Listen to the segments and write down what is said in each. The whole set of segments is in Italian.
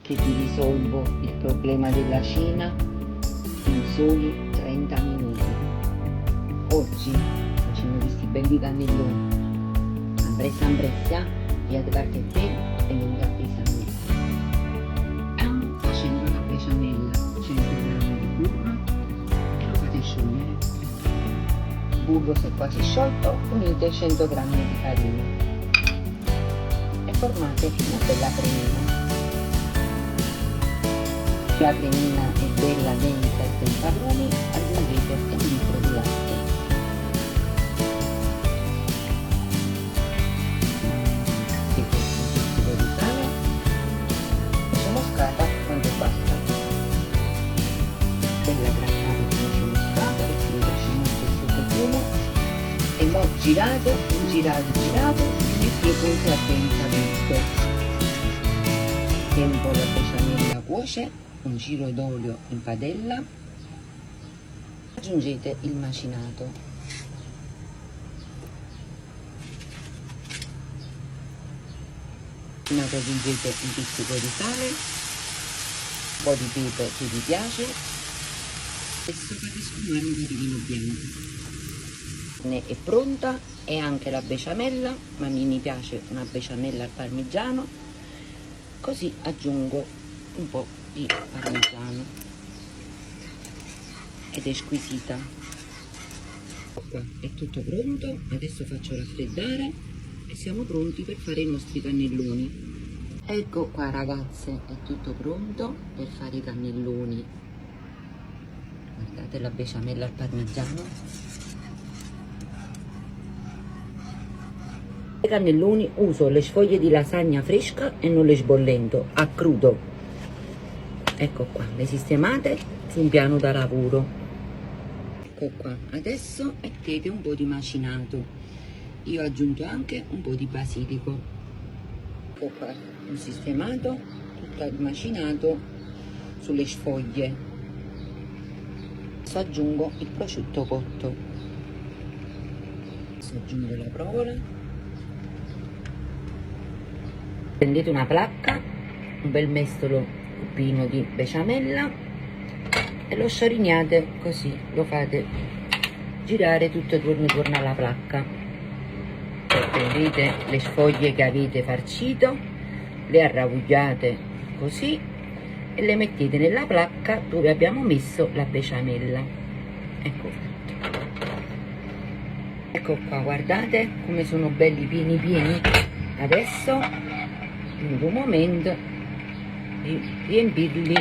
che ti risolvo il problema della cena in soli 30 minuti. Oggi facciamo questi belli cannelloni. Ambressa, via di parte te e non da besciamella. Facendo la besciamella, 100 g di burro e lo fate sciogliere. Il burro se è quasi sciolto, unite 100 g di farina e formate una bella cremina. La cremina è bella densa e senza grumi, aggiungete un litro di latte. E questo pizzico di sale, noce moscata quanto basta. Bella grattata di noce moscata che si piace molto il suo profumo. E mo girate, finché pronte a pensare. Tempo la besciamella cuoce, un giro d'olio in padella, aggiungete il macinato. Aggiungete un pizzico di sale, un po' di pepe se vi piace, e fate sfumare un po' di vino bianco. È pronta, e anche la besciamella, ma mi piace una besciamella al parmigiano, così aggiungo un po' di parmigiano ed è squisita. Qua è tutto pronto, adesso faccio raffreddare e siamo pronti per fare i nostri cannelloni. Ecco qua ragazze, è tutto pronto per fare i cannelloni. Guardate la besciamella al parmigiano. I cannelloni uso le sfoglie di lasagna fresca e non le sbollento, a crudo. Ecco qua, le sistemate su un piano da lavoro. Ecco qua, adesso mettete un po' di macinato. Io ho aggiunto anche un po' di basilico. Ecco qua, ho sistemato tutto il macinato sulle sfoglie. Adesso aggiungo il prosciutto cotto. Adesso aggiungo la provola. Prendete una placca, un bel mestolo pieno di besciamella e lo sciorignate così, lo fate girare tutto intorno alla placca. Poi prendete le sfoglie che avete farcito, le arravogliate così e le mettete nella placca dove abbiamo messo la besciamella. Ecco fatto. Ecco qua, guardate come sono belli pieni. Adesso in un momento di riempirli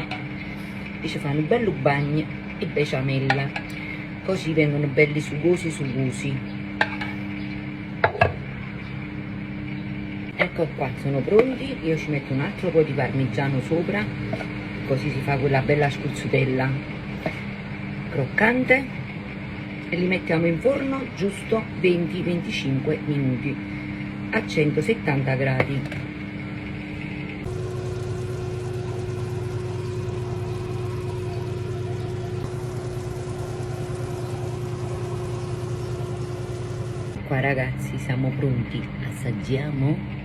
e ci fanno un bello bagno e besciamella, così vengono belli sugosi. Ecco qua, sono pronti. Io ci metto un altro po' di parmigiano sopra, così si fa quella bella scuzzutella croccante, e li mettiamo in forno giusto 20-25 minuti a 170 gradi. Qua ragazzi, siamo pronti, assaggiamo.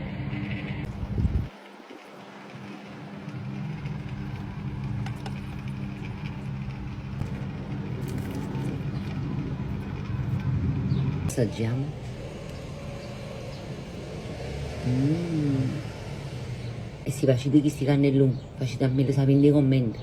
E si facete questi cannelloni, facete a me le sapere nei commenti.